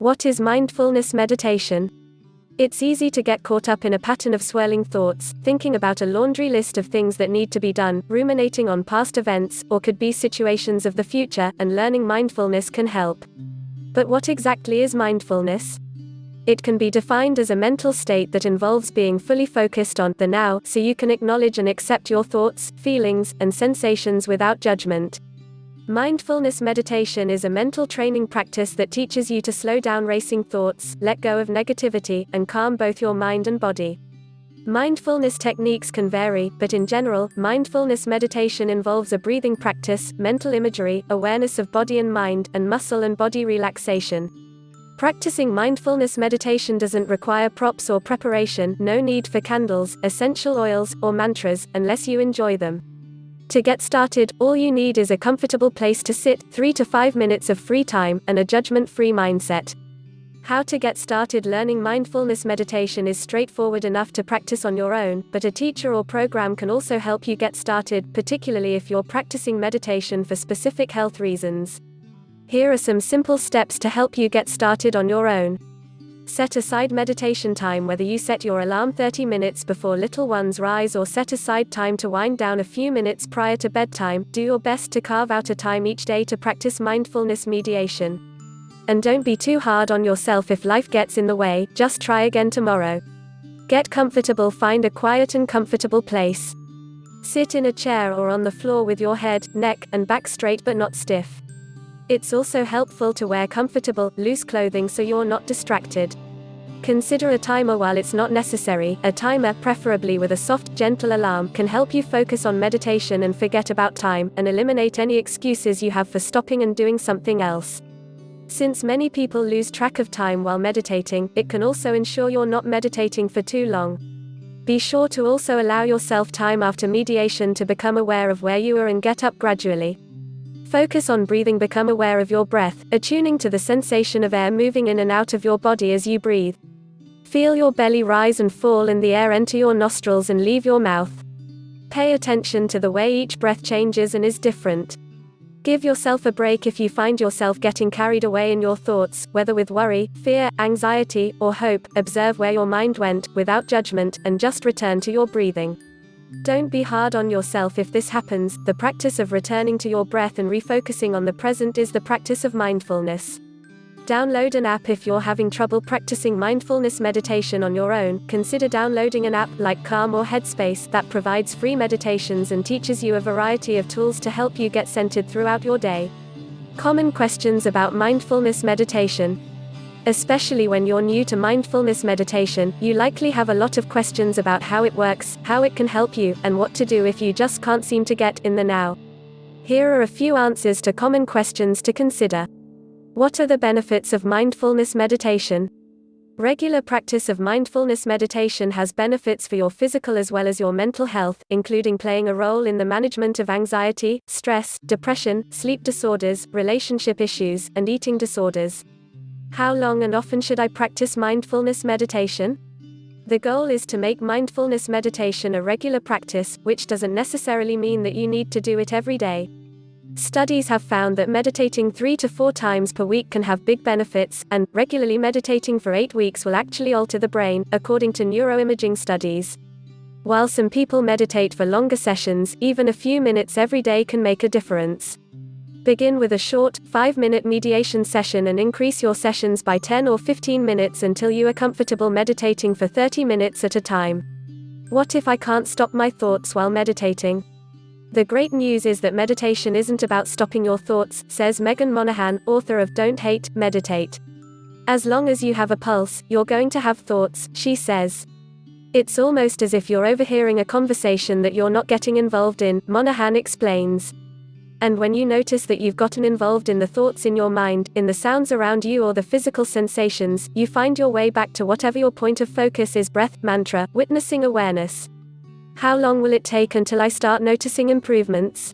What is mindfulness meditation? It's easy to get caught up in a pattern of swirling thoughts, thinking about a laundry list of things that need to be done, ruminating on past events, or could be situations of the future, and learning mindfulness can help. But what exactly is mindfulness? It can be defined as a mental state that involves being fully focused on the now, so you can acknowledge and accept your thoughts, feelings, and sensations without judgment. Mindfulness meditation is a mental training practice that teaches you to slow down racing thoughts, let go of negativity, and calm both your mind and body. Mindfulness techniques can vary, but in general, mindfulness meditation involves a breathing practice, mental imagery, awareness of body and mind, and muscle and body relaxation. Practicing mindfulness meditation doesn't require props or preparation, no need for candles, essential oils, or mantras, unless you enjoy them. To get started, all you need is a comfortable place to sit, 3 to 5 minutes of free time, and a judgment-free mindset. How to get started learning mindfulness meditation is straightforward enough to practice on your own, but a teacher or program can also help you get started, particularly if you're practicing meditation for specific health reasons. Here are some simple steps to help you get started on your own. Set aside meditation time, whether you set your alarm 30 minutes before little ones rise or set aside time to wind down a few minutes prior to bedtime. Do your best to carve out a time each day to practice mindfulness meditation. And don't be too hard on yourself if life gets in the way, just try again tomorrow. Get comfortable, find a quiet and comfortable place. Sit in a chair or on the floor with your head, neck, and back straight but not stiff. It's also helpful to wear comfortable, loose clothing so you're not distracted. Consider a timer while it's not necessary. A timer, preferably with a soft, gentle alarm, can help you focus on meditation and forget about time, and eliminate any excuses you have for stopping and doing something else. Since many people lose track of time while meditating, it can also ensure you're not meditating for too long. Be sure to also allow yourself time after meditation to become aware of where you are and get up gradually. Focus on breathing, become aware of your breath, attuning to the sensation of air moving in and out of your body as you breathe. Feel your belly rise and fall and the air enter your nostrils and leave your mouth. Pay attention to the way each breath changes and is different. Give yourself a break if you find yourself getting carried away in your thoughts, whether with worry, fear, anxiety, or hope. Observe where your mind went, without judgment, and just return to your breathing. Don't be hard on yourself if this happens. The practice of returning to your breath and refocusing on the present is the practice of mindfulness. Download an app. If you're having trouble practicing mindfulness meditation on your own, consider downloading an app like Calm or Headspace that provides free meditations and teaches you a variety of tools to help you get centered throughout your day. Common questions about mindfulness meditation. Especially when you're new to mindfulness meditation, you likely have a lot of questions about how it works, how it can help you, and what to do if you just can't seem to get in the now. Here are a few answers to common questions to consider. What are the benefits of mindfulness meditation? Regular practice of mindfulness meditation has benefits for your physical as well as your mental health, including playing a role in the management of anxiety, stress, depression, sleep disorders, relationship issues, and eating disorders. How long and often should I practice mindfulness meditation? The goal is to make mindfulness meditation a regular practice, which doesn't necessarily mean that you need to do it every day. Studies have found that meditating 3 to 4 times per week can have big benefits, and regularly meditating for 8 weeks will actually alter the brain, according to neuroimaging studies. While some people meditate for longer sessions, even a few minutes every day can make a difference. Begin with a short, 5-minute meditation session and increase your sessions by 10 or 15 minutes until you are comfortable meditating for 30 minutes at a time. What if I can't stop my thoughts while meditating? The great news is that meditation isn't about stopping your thoughts, says Megan Monahan, author of Don't Hate, Meditate. As long as you have a pulse, you're going to have thoughts, she says. It's almost as if you're overhearing a conversation that you're not getting involved in, Monahan explains. And when you notice that you've gotten involved in the thoughts in your mind, in the sounds around you or the physical sensations, you find your way back to whatever your point of focus is: breath, mantra, witnessing awareness. How long will it take until I start noticing improvements?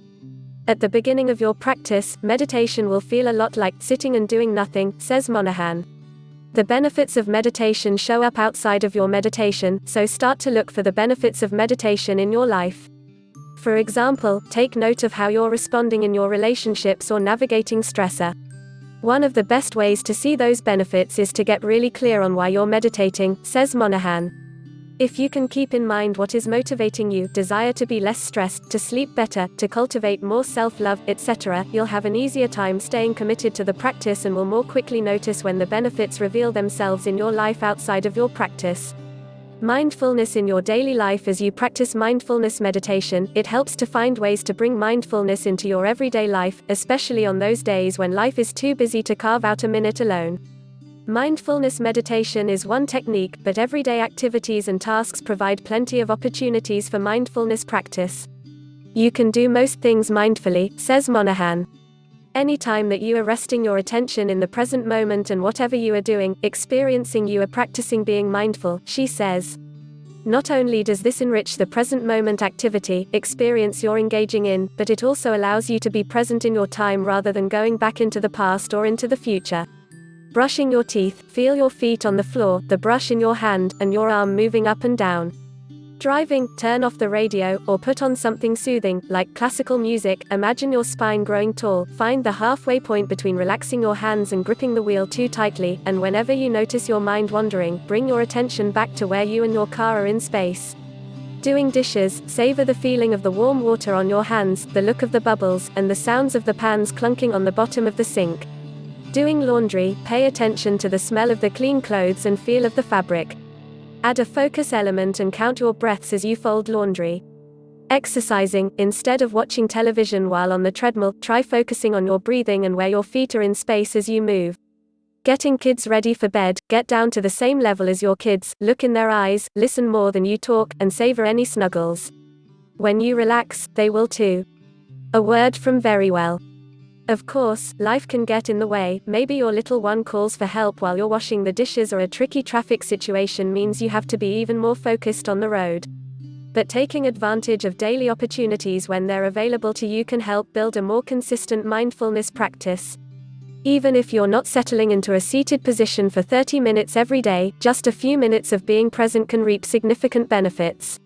At the beginning of your practice, meditation will feel a lot like sitting and doing nothing, says Monahan. The benefits of meditation show up outside of your meditation, so start to look for the benefits of meditation in your life. For example, take note of how you're responding in your relationships or navigating stressor. One of the best ways to see those benefits is to get really clear on why you're meditating, says Monahan. If you can keep in mind what is motivating you, desire to be less stressed, to sleep better, to cultivate more self-love, etc., you'll have an easier time staying committed to the practice and will more quickly notice when the benefits reveal themselves in your life outside of your practice. Mindfulness in your daily life. As you practice mindfulness meditation, it helps to find ways to bring mindfulness into your everyday life, especially on those days when life is too busy to carve out a minute alone. Mindfulness meditation is one technique, but everyday activities and tasks provide plenty of opportunities for mindfulness practice. You can do most things mindfully, says Monahan. Anytime that you are resting your attention in the present moment and whatever you are doing, experiencing, you are practicing being mindful, she says. Not only does this enrich the present moment activity, experience you're engaging in, but it also allows you to be present in your time rather than going back into the past or into the future. Brushing your teeth, feel your feet on the floor, the brush in your hand, and your arm moving up and down. Driving, turn off the radio, or put on something soothing, like classical music. Imagine your spine growing tall, find the halfway point between relaxing your hands and gripping the wheel too tightly, and whenever you notice your mind wandering, bring your attention back to where you and your car are in space. Doing dishes, savor the feeling of the warm water on your hands, the look of the bubbles, and the sounds of the pans clunking on the bottom of the sink. Doing laundry, pay attention to the smell of the clean clothes and feel of the fabric. Add a focus element and count your breaths as you fold laundry. Exercising, instead of watching television while on the treadmill, try focusing on your breathing and where your feet are in space as you move. Getting kids ready for bed, get down to the same level as your kids, look in their eyes, listen more than you talk, and savor any snuggles. When you relax, they will too. A word from Verywell. Of course, life can get in the way. Maybe your little one calls for help while you're washing the dishes, or a tricky traffic situation means you have to be even more focused on the road. But taking advantage of daily opportunities when they're available to you can help build a more consistent mindfulness practice. Even if you're not settling into a seated position for 30 minutes every day, just a few minutes of being present can reap significant benefits.